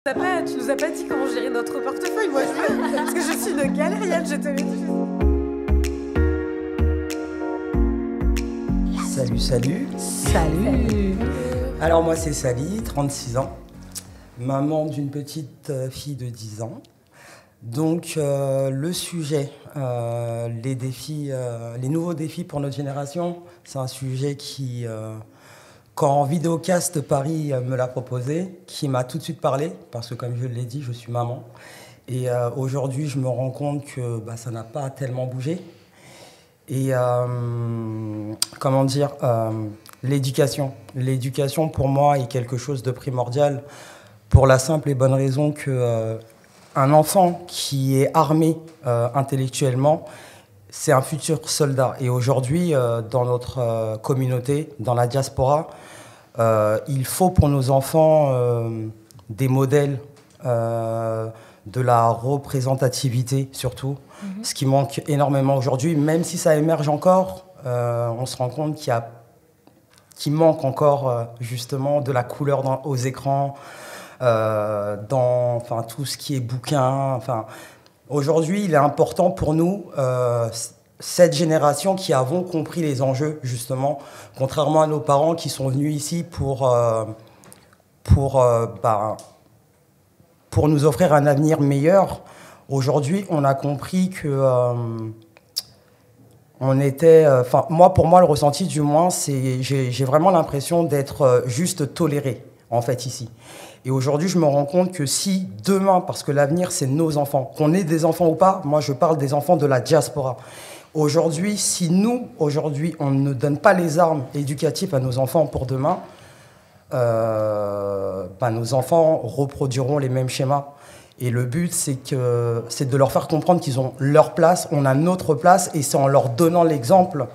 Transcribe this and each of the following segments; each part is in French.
Tu nous as pas dit comment gérer notre portefeuille, moi je veux, parce que je suis une galérienne, je te l'ai dit. Salut, salut. Salut. Alors moi c'est Sally, 36 ans, maman d'une petite fille de 10 ans. Donc le sujet, les défis, les nouveaux défis pour notre génération, c'est un sujet qui, quand Vidéocast Paris me l'a proposé, qui m'a tout de suite parlé, parce que comme je l'ai dit, je suis maman. Et aujourd'hui, je me rends compte que ça n'a pas tellement bougé. Et comment dire, l'éducation. L'éducation, pour moi, est quelque chose de primordial pour la simple et bonne raison que un enfant qui est armé intellectuellement, c'est un futur soldat. Et aujourd'hui, dans notre communauté, dans la diaspora, il faut pour nos enfants des modèles de la représentativité surtout, ce qui manque énormément aujourd'hui, même si ça émerge encore, on se rend compte qu'il manque encore justement de la couleur aux écrans, dans tout ce qui est bouquin. Aujourd'hui, il est important pour nous, cette génération qui avons compris les enjeux, justement, contrairement à nos parents qui sont venus ici pour nous offrir un avenir meilleur. Aujourd'hui, on a compris que pour moi, le ressenti du moins, c'est j'ai vraiment l'impression d'être juste toléré, en fait, ici. Et aujourd'hui, je me rends compte que si demain, parce que l'avenir, c'est nos enfants, qu'on ait des enfants ou pas, moi, je parle des enfants de la diaspora. Aujourd'hui, si nous, aujourd'hui, on ne donne pas les armes éducatives à nos enfants pour demain, nos enfants reproduiront les mêmes schémas. Et le but, c'est de leur faire comprendre qu'ils ont leur place, on a notre place, et c'est en leur donnant l'exemple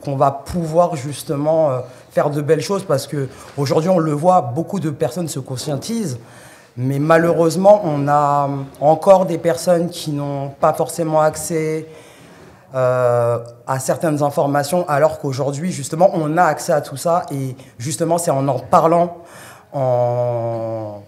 qu'on va pouvoir justement faire de belles choses, parce qu'aujourd'hui, on le voit, beaucoup de personnes se conscientisent, mais malheureusement, on a encore des personnes qui n'ont pas forcément accès à certaines informations, alors qu'aujourd'hui, justement, on a accès à tout ça, et justement, c'est en parlant, en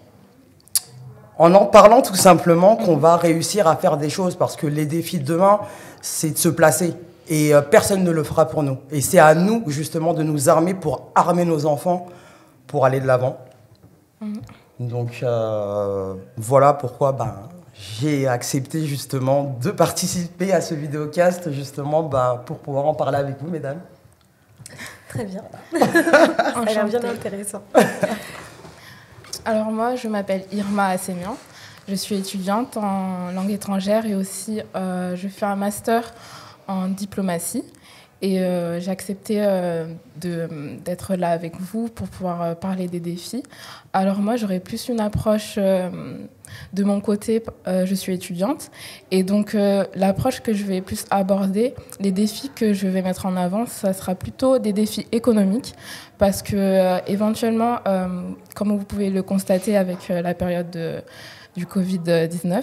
en parlant tout simplement qu'on va réussir à faire des choses, parce que les défis de demain, c'est de se placer. Et personne ne le fera pour nous. Et c'est à nous, justement, de nous armer pour armer nos enfants pour aller de l'avant. Donc, voilà pourquoi j'ai accepté, justement, de participer à ce vidéocast, justement, pour pouvoir en parler avec vous, mesdames. Très bien. Ça a l'air bien intéressant. Alors moi, je m'appelle Irma Assemian. Je suis étudiante en langue étrangère et aussi je fais un master en diplomatie. Et j'ai accepté d'être là avec vous pour pouvoir parler des défis. Alors moi, j'aurais plus une approche de mon côté. Je suis étudiante. Et donc, l'approche que je vais plus aborder, les défis que je vais mettre en avant, ça sera plutôt des défis économiques. Parce que, éventuellement, comme vous pouvez le constater avec la période du Covid-19,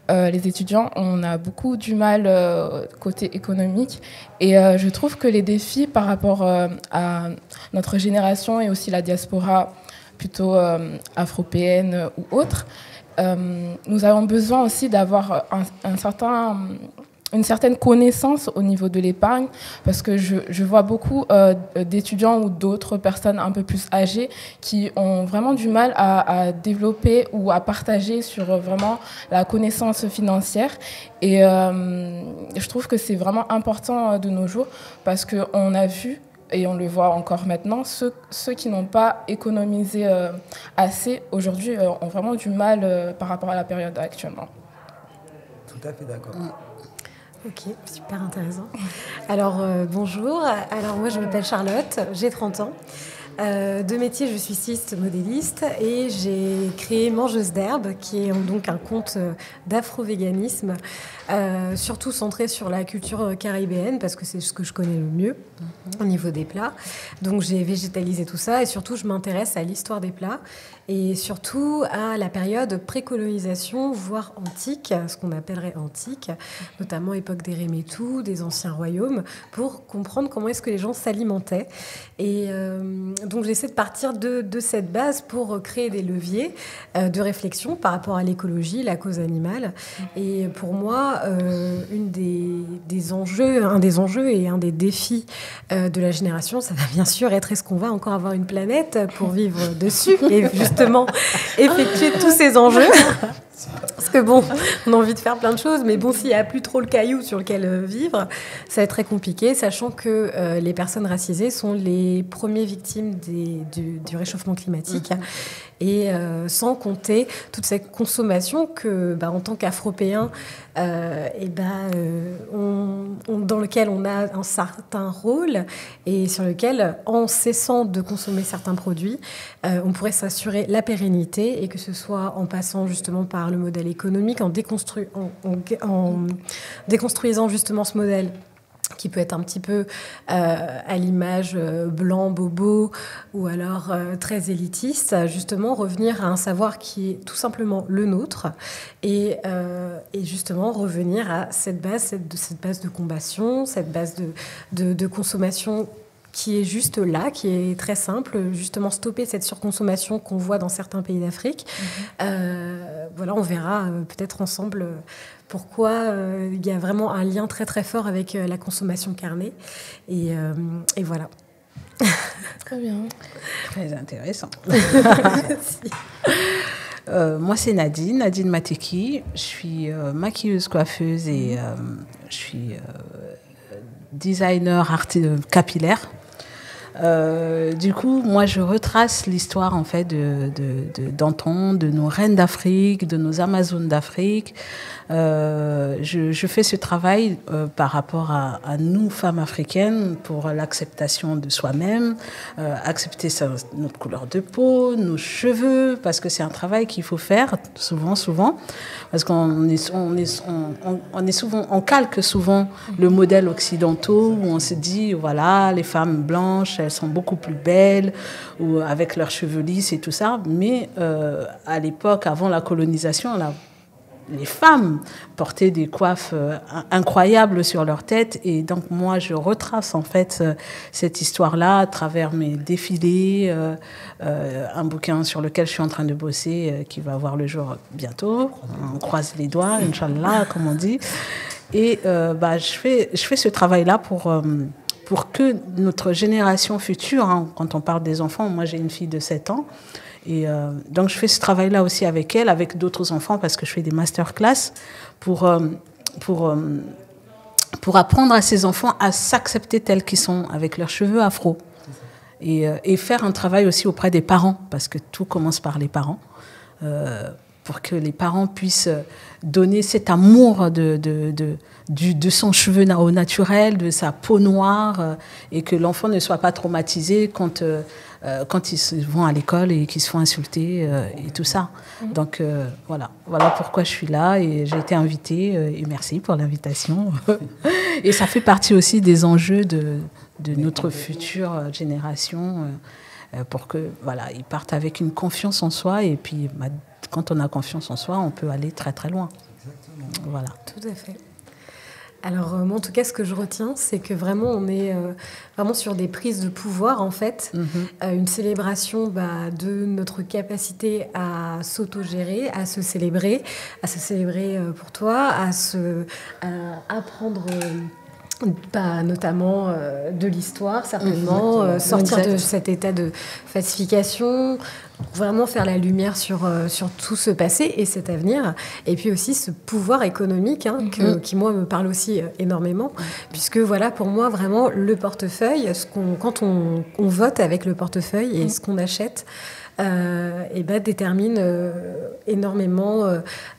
les étudiants, on a beaucoup du mal côté économique. Et je trouve que les défis par rapport à notre génération et aussi la diaspora plutôt afropéenne ou autre, nous avons besoin aussi d'avoir une certaine connaissance au niveau de l'épargne, parce que je vois beaucoup d'étudiants ou d'autres personnes un peu plus âgées qui ont vraiment du mal à développer ou à partager sur vraiment la connaissance financière. Et je trouve que c'est vraiment important de nos jours, parce qu'on a vu, et on le voit encore maintenant, ceux qui n'ont pas économisé assez, aujourd'hui, ont vraiment du mal par rapport à la période actuellement. Tout à fait d'accord. Ok, super intéressant. Alors, bonjour. Alors, moi, je m'appelle Charlotte, j'ai 30 ans. De métier, je suis styliste modéliste et j'ai créé Mangeuse d'herbe, qui est donc un compte d'afro-véganisme, surtout centré sur la culture caribéenne, parce que c'est ce que je connais le mieux au niveau des plats. Donc j'ai végétalisé tout ça, et surtout je m'intéresse à l'histoire des plats et surtout à la période pré-colonisation, voire antique, ce qu'on appellerait antique, notamment époque des Rémétous, des anciens royaumes, pour comprendre comment est-ce que les gens s'alimentaient. Et donc j'essaie de partir de cette base pour créer des leviers de réflexion par rapport à l'écologie, la cause animale. Et pour moi, un des enjeux et un des défis de la génération, ça va bien sûr être est-ce qu'on va encore avoir une planète pour vivre dessus et justement effectuer tous ces enjeux. Parce que bon, on a envie de faire plein de choses, mais bon, s'il n'y a plus trop le caillou sur lequel vivre, ça va être très compliqué, sachant que les personnes racisées sont les premières victimes du réchauffement climatique. Et sans compter toute cette consommation que, en tant qu'Afropéens, dans lequel on a un certain rôle et sur lequel, en cessant de consommer certains produits, on pourrait s'assurer la pérennité et que ce soit en passant justement par le modèle économique, en déconstruisant justement ce modèle qui peut être un petit peu à l'image blanc, bobo, ou alors très élitiste, justement revenir à un savoir qui est tout simplement le nôtre, et justement revenir à cette base de combattion, cette base de consommation qui est juste là, qui est très simple, justement stopper cette surconsommation qu'on voit dans certains pays d'Afrique. Voilà, on verra peut-être ensemble pourquoi il y a vraiment un lien très très fort avec la consommation carnée. Et voilà. Très bien. Très intéressant. Moi, c'est Nadine Mateki. Je suis maquilleuse, coiffeuse et je suis designer capillaire. Du coup, moi, je retrace l'histoire en fait d'antan, de nos reines d'Afrique, de nos Amazones d'Afrique. Je fais ce travail par rapport à nous, femmes africaines, pour l'acceptation de soi-même, accepter notre couleur de peau, nos cheveux, parce que c'est un travail qu'il faut faire souvent, parce qu'on on calque souvent le modèle occidental où on se dit, voilà, les femmes blanches, elles sont beaucoup plus belles, ou avec leurs cheveux lisses et tout ça. Mais à l'époque, avant la colonisation, les femmes portaient des coiffes incroyables sur leur tête. Et donc, moi, je retrace en fait cette histoire-là à travers mes défilés, un bouquin sur lequel je suis en train de bosser qui va voir le jour bientôt. On croise les doigts, Inch'Allah, comme on dit. Et je fais ce travail-là pour que notre génération future, hein, quand on parle des enfants, moi j'ai une fille de 7 ans, et donc je fais ce travail-là aussi avec elle, avec d'autres enfants, parce que je fais des masterclass pour apprendre à ces enfants à s'accepter tels qu'ils sont, avec leurs cheveux afro. Et faire un travail aussi auprès des parents, parce que tout commence par les parents, pour que les parents puissent donner cet amour de son cheveu au naturel, de sa peau noire, et que l'enfant ne soit pas traumatisé quand ils vont à l'école et qu'ils se font insulter et tout ça. Donc voilà pourquoi je suis là, et j'ai été invitée, et merci pour l'invitation. Et ça fait partie aussi des enjeux de notre future génération, pour que ils partent avec une confiance en soi, et puis quand on a confiance en soi, on peut aller très très loin. Exactement. Voilà. Tout à fait. Alors moi, en tout cas, ce que je retiens, c'est que vraiment, on est vraiment sur des prises de pouvoir, en fait. Une célébration de notre capacité à s'auto-gérer, à se célébrer pour toi, à apprendre... notamment de l'histoire, certainement, sortir de cet état de falsification, vraiment faire la lumière sur tout ce passé et cet avenir, et puis aussi ce pouvoir économique qui, moi, me parle aussi énormément, puisque voilà, pour moi, vraiment, le portefeuille, quand on vote avec le portefeuille et ce qu'on achète, détermine énormément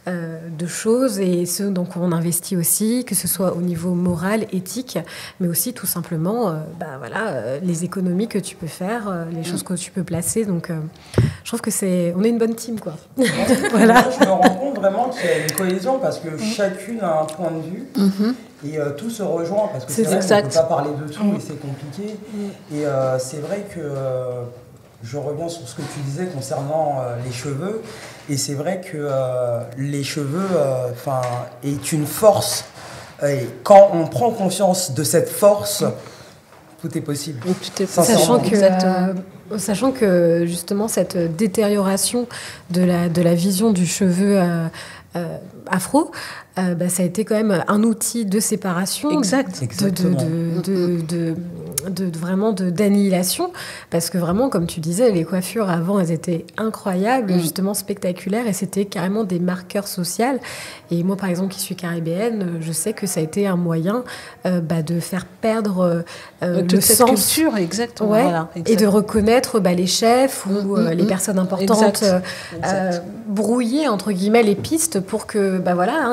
de choses, et ce dont on investit aussi, que ce soit au niveau moral, éthique, mais aussi tout simplement les économies que tu peux faire, les choses que tu peux placer. Donc je trouve que on est une bonne team, quoi. Voilà. Je me rends compte vraiment qu'il y a une cohésion, parce que chacune a un point de vue. Et tout se rejoint, parce que c'est vrai qu'on ne peut pas parler de tout et c'est compliqué. Et c'est vrai que je reviens sur ce que tu disais concernant les cheveux. Et c'est vrai que les cheveux est une force. Et quand on prend conscience de cette force, tout est possible. Ou tout est Sachant possible. que, Exactement. sachant que justement cette détérioration de la vision du cheveu afro, ça a été quand même un outil de séparation, Exact. Exactement. vraiment d'annihilation, parce que vraiment, comme tu disais, les coiffures avant, elles étaient incroyables, justement spectaculaires, et c'était carrément des marqueurs sociaux. Et moi, par exemple, qui suis caribéenne, je sais que ça a été un moyen de faire perdre Toute le cette sens. culture, exactement. Ouais, Voilà, et de reconnaître les chefs ou les personnes importantes, Exact. brouiller entre guillemets les pistes pour que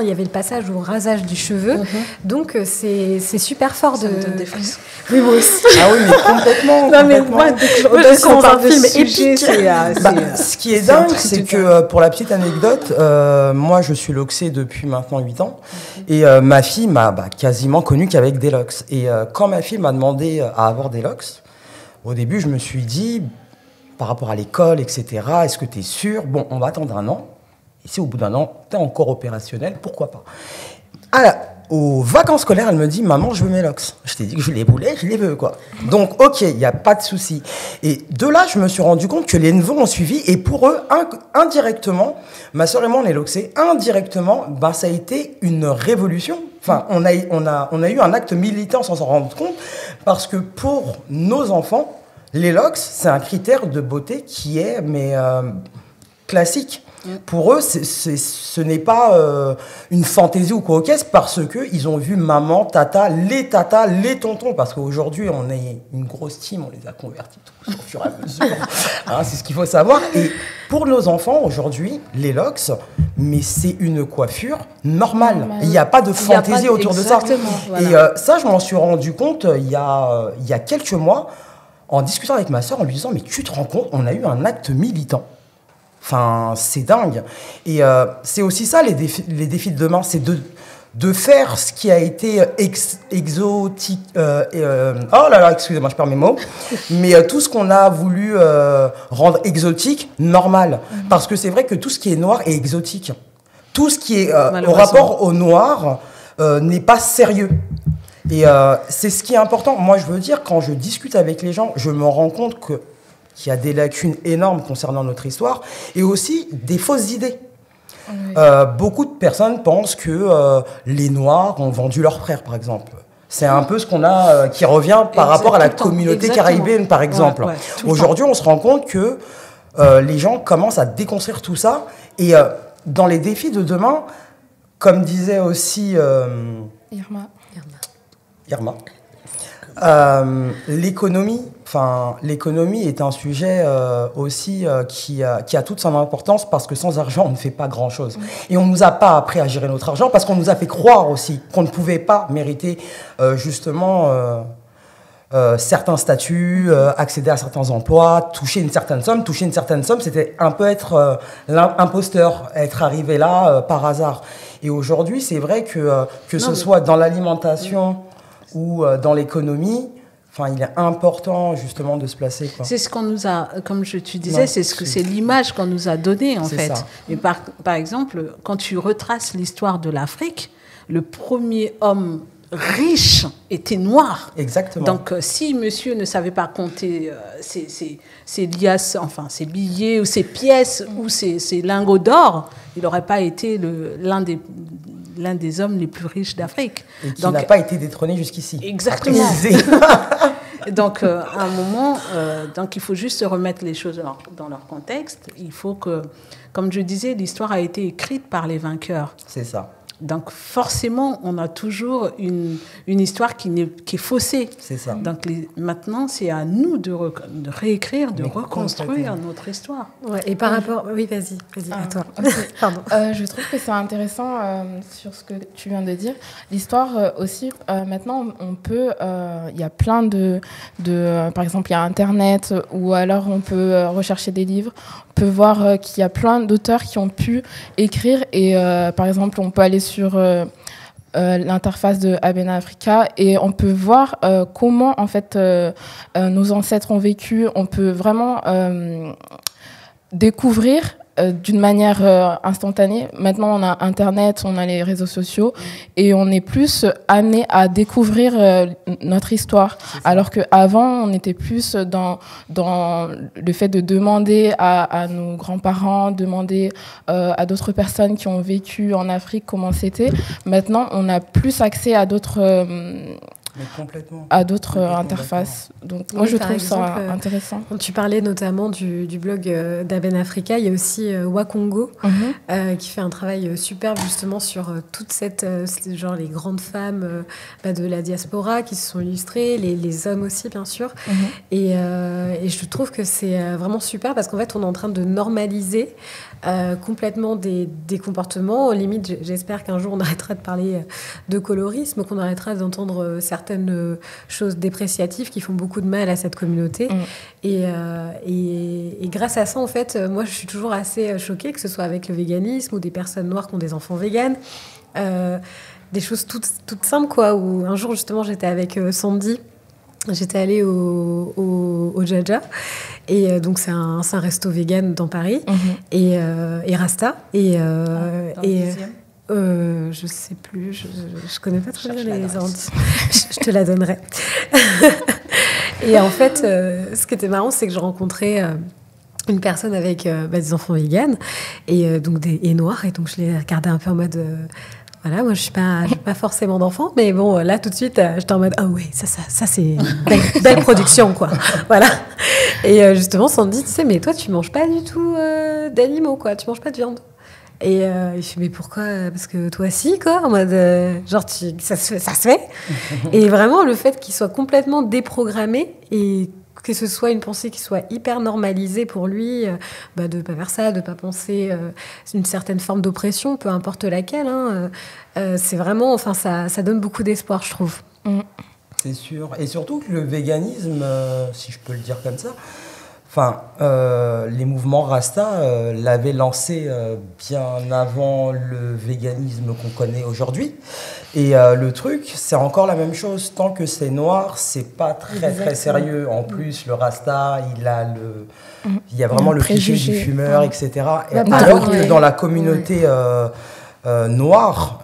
il y avait le passage au rasage du cheveu. Donc c'est super fort Ça de. me donne des frissons. Oui, moi aussi. Ah oui, mais complètement. Non, mais complètement. moi, Dès je suis qu'on dans un parle de film sujet, épique. Ce qui est dingue, c'est que pour la petite anecdote, moi je suis loxé depuis maintenant 8 ans et ma fille m'a quasiment connu qu'avec des locks. Et quand ma fille m'a demandé à avoir des locks, au début je me suis dit, par rapport à l'école, etc., est-ce que tu es sûr? Bon, on va attendre un an. Et si au bout d'un an, tu es encore opérationnel, pourquoi pas? Aux vacances scolaires, elle me dit, maman, je veux mes locks. Je t'ai dit que je les voulais, je les veux, quoi. Donc, ok, il n'y a pas de souci. Et de là, je me suis rendu compte que les neveux ont suivi. Et pour eux, indirectement, ma sœur et moi, on est loxés. Indirectement, ça a été une révolution. Enfin, on a eu un acte militant sans s'en rendre compte. Parce que pour nos enfants, les locks, c'est un critère de beauté qui est, classique. Pour eux, ce n'est pas une fantaisie ou quoi au caisse, parce qu'ils ont vu maman, tata, les tontons. Parce qu'aujourd'hui, on est une grosse team, on les a convertis tous au fur et à mesure. C'est ce qu'il faut savoir. Et pour nos enfants, aujourd'hui, les locks, mais c'est une coiffure normale. Il n'y a pas de fantaisie autour de ça. Voilà. Et ça, je m'en suis rendu compte il y a quelques mois, en discutant avec ma sœur, en lui disant, mais tu te rends compte, on a eu un acte militant. Enfin, c'est dingue. Et c'est aussi ça, les défis de demain, c'est de faire ce qui a été exotique. Oh là là, excusez-moi, je perds mes mots. Mais tout ce qu'on a voulu rendre exotique, normal. Parce que c'est vrai que tout ce qui est noir est exotique. Tout ce qui est au rapport au noir n'est pas sérieux. Et c'est ce qui est important. Moi, je veux dire, quand je discute avec les gens, je me rends compte qu'il y a des lacunes énormes concernant notre histoire et aussi des fausses idées. Oui. Beaucoup de personnes pensent que les Noirs ont vendu leurs frères, par exemple. C'est un peu ce qu'on a qui revient par rapport à la communauté caribéenne, par exemple. Aujourd'hui, on se rend compte que les gens commencent à déconstruire tout ça. Et dans les défis de demain, comme disait aussi Irma, l'économie est un sujet aussi qui a toute son importance, parce que sans argent, on ne fait pas grand-chose. Et on ne nous a pas appris à gérer notre argent, parce qu'on nous a fait croire aussi qu'on ne pouvait pas mériter justement certains statuts, accéder à certains emplois, toucher une certaine somme. Toucher une certaine somme, c'était un peu être l'imposteur, être arrivé là par hasard. Et aujourd'hui, c'est vrai que ce soit dans l'alimentation ou dans l'économie, il est important justement de se placer, quoi. C'est ce qu'on nous a, comme tu disais, c'est l'image qu'on nous a donnée en fait. Ça. Mais par exemple, quand tu retraces l'histoire de l'Afrique, le premier homme riche était noir. Exactement. Donc si monsieur ne savait pas compter ses liasses, enfin ses billets ou ses pièces ou ses lingots d'or, il n'aurait pas été l'un des hommes les plus riches d'Afrique. Et qui n'a pas été détrôné jusqu'ici. Exactement. Donc, à un moment, il faut juste remettre les choses dans leur contexte. Il faut que, comme je disais, l'histoire a été écrite par les vainqueurs. C'est ça. Donc, forcément, on a toujours une histoire qui est faussée. C'est ça. Donc, maintenant, c'est à nous de réécrire, de reconstruire notre histoire. Ouais, et par rapport... Oui, vas-y, à toi. Okay. Pardon. Je trouve que c'est intéressant sur ce que tu viens de dire. L'histoire aussi, maintenant, on peut... Il y a plein de par exemple, il y a Internet, ou alors on peut rechercher des livres. On peut voir qu'il y a plein d'auteurs qui ont pu écrire. Et par exemple, on peut aller sur l'interface de Abena Africa et on peut voir comment en fait nos ancêtres ont vécu. On peut vraiment découvrir d'une manière instantanée. Maintenant, on a Internet, on a les réseaux sociaux et on est plus amené à découvrir notre histoire. Alors qu'avant, on était plus dans le fait de demander à nos grands-parents, demander à d'autres personnes qui ont vécu en Afrique comment c'était. Maintenant, on a plus accès à d'autres interfaces. Donc moi, je trouve ça intéressant. Tu parlais notamment du blog d'Aben Africa. Il y a aussi Wakongo qui fait un travail superbe justement sur toute genre les grandes femmes de la diaspora qui se sont illustrées, les hommes aussi bien sûr. Et je trouve que c'est vraiment super parce qu'en fait on est en train de normaliser complètement des comportements. Limite, j'espère qu'un jour on arrêtera de parler de colorisme, qu'on arrêtera d'entendre certaines choses dépréciatives qui font beaucoup de mal à cette communauté. Et grâce à ça, en fait, moi je suis toujours assez choquée, que ce soit avec le véganisme ou des personnes noires qui ont des enfants véganes. Des choses toutes simples, quoi. Où un jour, justement, j'étais avec Sandy. J'étais allée au Jaja, et donc c'est un resto vegan dans Paris, et Rasta, et je sais plus, je connais pas très bien les indices. Je te la donnerai. Et en fait, ce qui était marrant, c'est que je rencontrais une personne avec des enfants véganes et donc et noirs, et donc je les regardais un peu en mode voilà, moi je suis pas forcément d'enfant, mais bon là tout de suite j'étais en mode ah oui, ça c'est une belle production, quoi. Voilà. Et justement Sandy, tu sais, mais toi tu manges pas du tout d'animaux, quoi, tu manges pas de viande. Et je fais mais pourquoi? Parce que toi si, quoi, en mode genre ça se fait. Et vraiment le fait qu'il soit complètement déprogrammé et que ce soit une pensée qui soit hyper normalisée pour lui, de ne pas faire ça, de ne pas penser une certaine forme d'oppression, peu importe laquelle. C'est vraiment, enfin, ça donne beaucoup d'espoir, je trouve. C'est sûr. Et surtout que le véganisme, si je peux le dire comme ça, les mouvements Rasta l'avaient lancé bien avant le véganisme qu'on connaît aujourd'hui. Et le truc, c'est encore la même chose. Tant que c'est noir, c'est pas très sérieux. En plus, le Rasta, il y a vraiment le cliché du fumeur, etc. Alors que dans la communauté noire,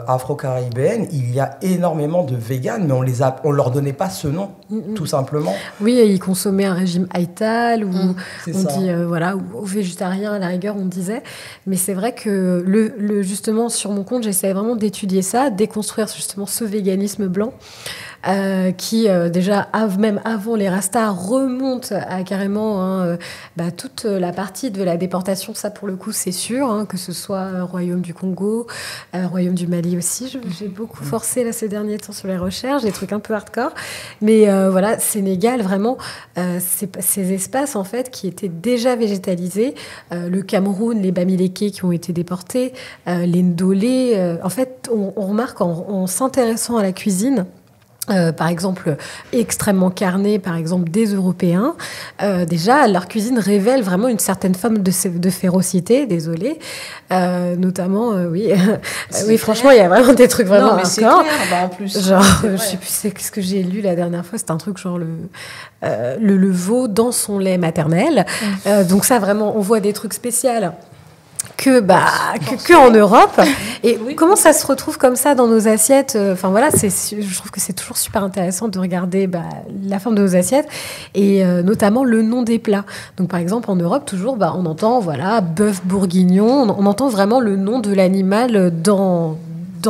afro-caribéenne, il y a énormément de véganes, mais on leur donnait pas ce nom, tout simplement. Oui, ils consommaient un régime Haïtal, ou ou végétarien à la rigueur, on disait. Mais c'est vrai que justement sur mon compte, j'essaie vraiment d'étudier ça, déconstruire justement ce véganisme blanc. Qui déjà même avant les Rastas remonte à carrément toute la partie de la déportation. Ça pour le coup c'est sûr, que ce soit Royaume du Congo, Royaume du Mali aussi. J'ai beaucoup forcé là ces derniers temps sur les recherches, des trucs un peu hardcore, mais voilà, Sénégal vraiment, ces espaces en fait qui étaient déjà végétalisés, le Cameroun, les Bamileke qui ont été déportés, les Ndolé, en fait on remarque en s'intéressant à la cuisine, par exemple extrêmement carnée, par exemple des Européens, déjà leur cuisine révèle vraiment une certaine forme de férocité, désolée, notamment oui franchement il y a vraiment des trucs vraiment hardcore, en plus genre je sais plus ce que j'ai lu la dernière fois, c'était un truc genre le veau dans son lait maternel, donc ça vraiment on voit des trucs spéciaux que en Europe. Et comment ça se retrouve comme ça dans nos assiettes? Enfin voilà, je trouve que c'est toujours super intéressant de regarder la forme de nos assiettes et notamment le nom des plats. Donc par exemple en Europe toujours, on entend bœuf bourguignon, on entend vraiment le nom de l'animal dans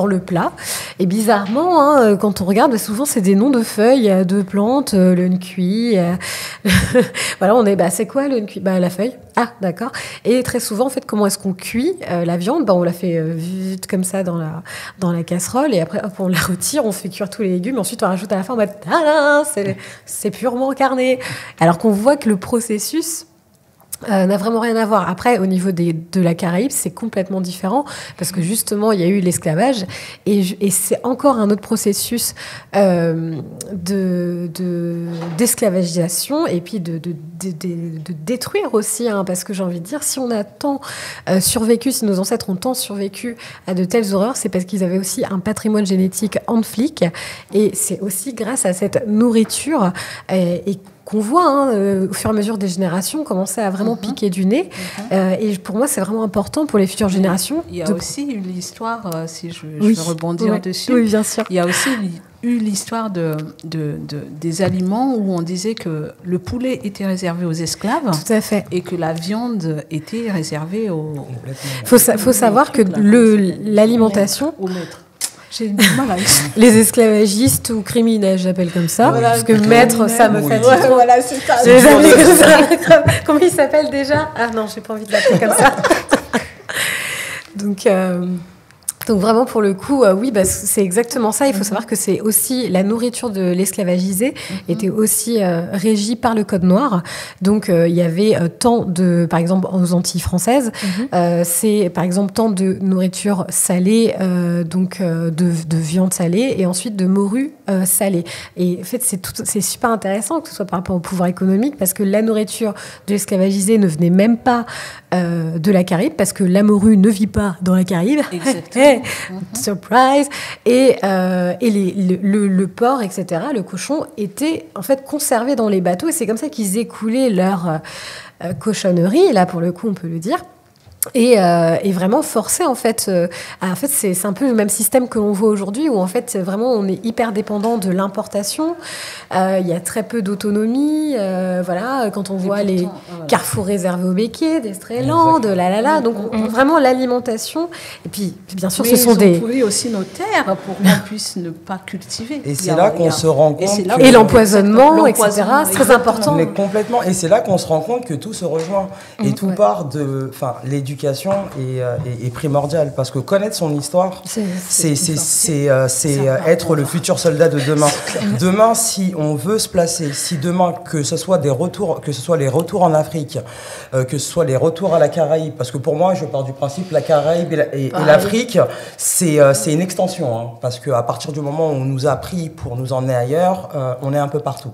le plat. Et bizarrement, quand on regarde, souvent c'est des noms de feuilles, de plantes, le nkuy. Voilà, on est, c'est quoi le nkuy? La feuille. Ah, d'accord. Et très souvent, en fait, comment est-ce qu'on cuit la viande? On la fait vite comme ça dans la casserole, et après, hop, on la retire, on fait cuire tous les légumes, ensuite on rajoute à la fin, c'est purement carné. Alors qu'on voit que le processus n'a vraiment rien à voir. Après, au niveau de la Caraïbe, c'est complètement différent parce que justement, il y a eu l'esclavage et c'est encore un autre processus d'esclavagisation et puis de détruire aussi, parce que j'ai envie de dire, si on a tant survécu, si nos ancêtres ont tant survécu à de telles horreurs, c'est parce qu'ils avaient aussi un patrimoine génétique en flic, et c'est aussi grâce à cette nourriture et qu'on voit au fur et à mesure des générations commencer à vraiment piquer du nez. Et pour moi, c'est vraiment important pour les futures générations. Il y a aussi eu l'histoire, si je veux rebondir dessus. Oui, bien sûr. Il y a aussi eu l'histoire des aliments où on disait que le poulet était réservé aux esclaves. Tout à fait. Et que la viande était réservée aux... Faut savoir que l'alimentation... Aux maîtres. J'ai du mal à les esclavagistes ou criminels, j'appelle comme ça. Voilà, parce que maître, ça me fatigue trop. Voilà, c'est ça. Comment il s'appelle déjà? Ah non, j'ai pas envie de l'appeler comme ça. Donc vraiment, pour le coup, oui, c'est exactement ça. Il faut savoir que c'est aussi la nourriture de l'esclavagisé était aussi régie par le Code noir. Donc, il y avait tant de, par exemple, aux Antilles françaises, c'est par exemple tant de nourriture salée, de viande salée, et ensuite de morue salée. Et en fait, c'est super intéressant que ce soit par rapport au pouvoir économique, parce que la nourriture de l'esclavagisé ne venait même pas de la Caraïbe, parce que la morue ne vit pas dans la Caraïbe. Exactement. Surprise. Et le porc, etc., le cochon, était en fait conservé dans les bateaux, et c'est comme ça qu'ils écoulaient leur cochonnerie, là pour le coup on peut le dire. Et vraiment forcer en fait c'est un peu le même système que l'on voit aujourd'hui, où en fait vraiment on est hyper dépendant de l'importation. Il y a très peu d'autonomie, voilà, quand on voit les carrefours réservés aux béquets d'Estréland, donc vraiment l'alimentation. Et puis bien sûr, ce sont des... Mais ils ont aussi nos terres pour qu'on puisse ne pas cultiver. Et c'est là qu'on se rend compte et l'empoisonnement, etc. C'est très important. Mais complètement. Et c'est là qu'on se rend compte que tout se rejoint. Et tout part de... Enfin, l'éducation est primordiale, parce que connaître son histoire, c'est être le futur soldat de demain. Demain, si on veut se placer, si demain, que ce soit les retours en Afrique, que ce soit les retours à la Caraïbe, parce que pour moi, je pars du principe la Caraïbe et l'Afrique, c'est une extension, hein, parce qu'à partir du moment où on nous a pris pour nous emmener ailleurs, on est un peu partout.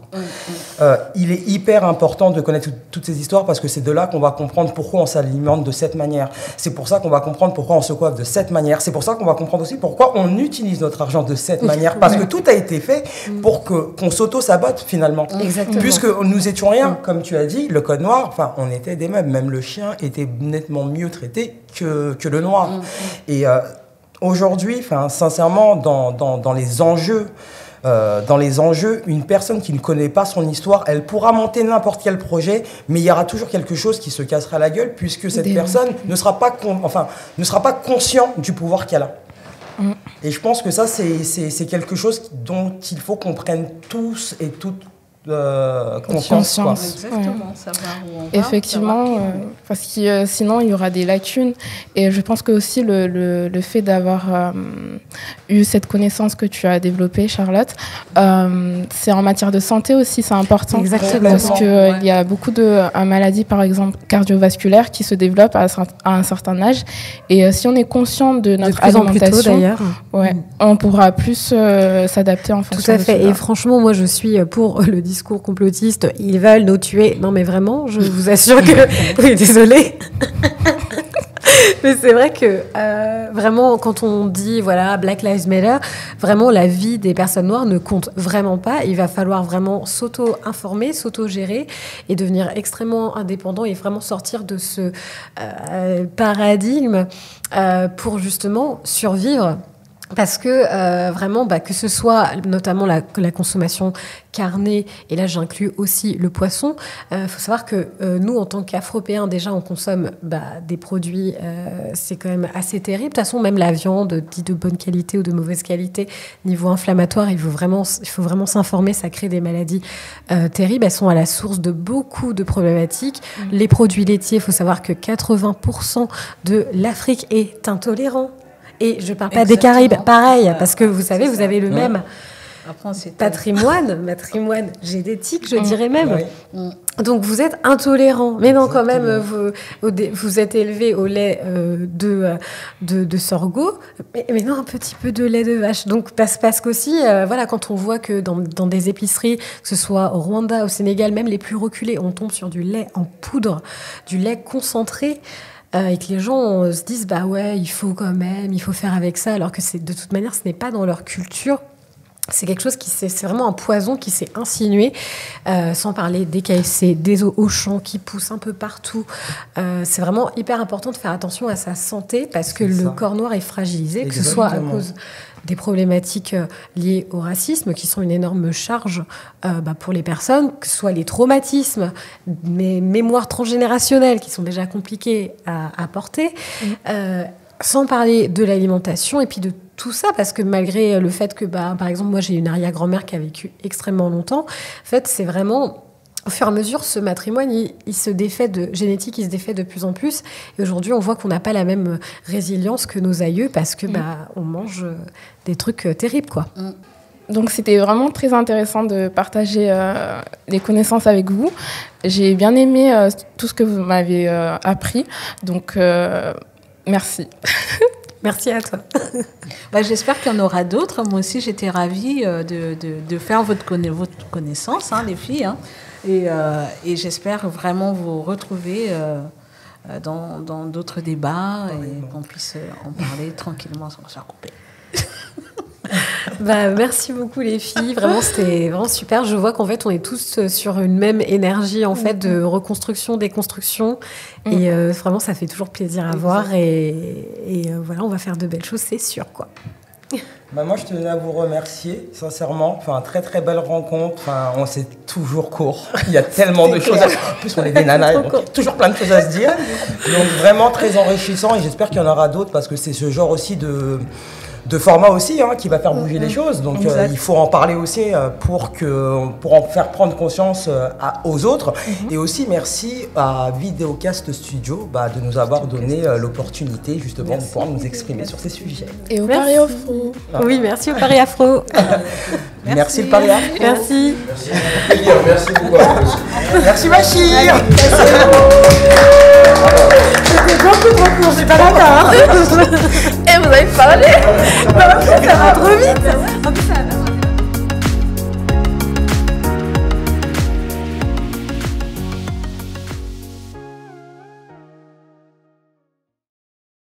Il est hyper important de connaître toutes ces histoires, parce que c'est de là qu'on va comprendre pourquoi on s'alimente de cette manière. C'est pour ça qu'on va comprendre pourquoi on se coiffe de cette manière. C'est pour ça qu'on va comprendre aussi pourquoi on utilise notre argent de cette manière. Parce que tout a été fait pour qu'on s'auto-sabote finalement. Exactement. Puisque nous étions rien, comme tu as dit, le Code noir, enfin, on était des meubles. Même le chien était nettement mieux traité que le noir. Et aujourd'hui, enfin, sincèrement, dans les enjeux, une personne qui ne connaît pas son histoire, elle pourra monter n'importe quel projet, mais il y aura toujours quelque chose qui se cassera la gueule, puisque cette personne ne sera pas conscient du pouvoir qu'elle a. Et je pense que ça, c'est quelque chose dont il faut qu'on prenne tous et toutes conscience. Exactement, savoir où on va. Effectivement, parce que sinon il y aura des lacunes. Et je pense que aussi le fait d'avoir eu cette connaissance que tu as développée, Charlotte, c'est en matière de santé aussi, c'est important. Exactement. Parce qu'il y a beaucoup de maladies, par exemple cardiovasculaires, qui se développent à un certain âge. Et si on est conscient de notre alimentation, d'ailleurs, on pourra plus s'adapter en fonction de Tout à fait. Et franchement, moi, je suis pour le discours complotiste. Ils veulent nous tuer. Non, mais vraiment, je vous assure que... Oui, désolée. Mais c'est vrai que vraiment, quand on dit voilà, Black Lives Matter, vraiment la vie des personnes noires ne compte vraiment pas. Il va falloir vraiment s'auto-informer, s'auto-gérer et devenir extrêmement indépendant et vraiment sortir de ce paradigme pour justement survivre. Parce que vraiment, que ce soit notamment la consommation carnée, et là j'inclus aussi le poisson, faut savoir que nous, en tant qu'Afropéens, déjà on consomme des produits, c'est quand même assez terrible. De toute façon, même la viande, dite de bonne qualité ou de mauvaise qualité, niveau inflammatoire, il faut vraiment s'informer, ça crée des maladies terribles. Elles sont à la source de beaucoup de problématiques. Les produits laitiers, il faut savoir que 80% de l'Afrique est intolérant. Et je ne parle pas des Caraïbes, pareil, parce que vous savez, vous avez le même patrimoine génétique, je dirais même. Oui. Donc vous êtes intolérant. Mais non, quand même, vous êtes élevé au lait de sorgho, mais non, un petit peu de lait de vache. Donc parce qu'aussi, voilà, quand on voit que dans des épiceries, que ce soit au Rwanda, au Sénégal, même les plus reculés, on tombe sur du lait en poudre, du lait concentré. Et que les gens se disent il faut faire avec ça, alors que de toute manière ce n'est pas dans leur culture. c'est quelque chose c'est vraiment un poison qui s'est insinué, sans parler des KFC, des Auchan qui poussent un peu partout. C'est vraiment hyper important de faire attention à sa santé parce que le corps noir est fragilisé, que ce soit à cause des problématiques liées au racisme, qui sont une énorme charge pour les personnes, que ce soit les traumatismes, mes mémoires transgénérationnelles qui sont déjà compliquées à porter, sans parler de l'alimentation et puis de tout ça, parce que malgré le fait que, par exemple, moi j'ai une arrière-grand-mère qui a vécu extrêmement longtemps, en fait c'est vraiment... Au fur et à mesure, ce matrimoine, il se défait génétique, il se défait de plus en plus. Et aujourd'hui, on voit qu'on n'a pas la même résilience que nos aïeux parce que on mange des trucs terribles, quoi. Donc, c'était vraiment très intéressant de partager les connaissances avec vous. J'ai bien aimé tout ce que vous m'avez appris. Donc, merci. Merci à toi. J'espère qu'il y en aura d'autres. Moi aussi, j'étais ravie de faire votre connaissance, les filles. Et j'espère vraiment vous retrouver dans d'autres débats et qu'on puisse en parler tranquillement sans se faire couper. Merci beaucoup les filles, vraiment c'était vraiment super. Je vois qu'en fait on est tous sur une même énergie en fait de reconstruction, déconstruction et vraiment ça fait toujours plaisir à voir et voilà, on va faire de belles choses, c'est sûr, quoi. Moi, je tenais à vous remercier, sincèrement. Très, très belle rencontre. On s'est toujours court. Il y a tellement de choses. En plus, on est des nanas, donc toujours plein de choses à se dire. Donc, vraiment très enrichissant. Et j'espère qu'il y en aura d'autres parce que c'est ce genre aussi de format aussi qui va faire bouger les choses. Donc, il faut en parler aussi pour en faire prendre conscience aux autres. Et aussi, merci à Vidéocast Studio de nous avoir donné l'opportunité justement de pouvoir nous exprimer sur ces sujets. Et au Paris Afro. Oui, merci au Paris Afro. Merci le Paris Afro. Merci. Merci beaucoup. Merci Machir. C'était beaucoup, j'ai pas d'accord. Et vous avez parlé. Ça va trop vite.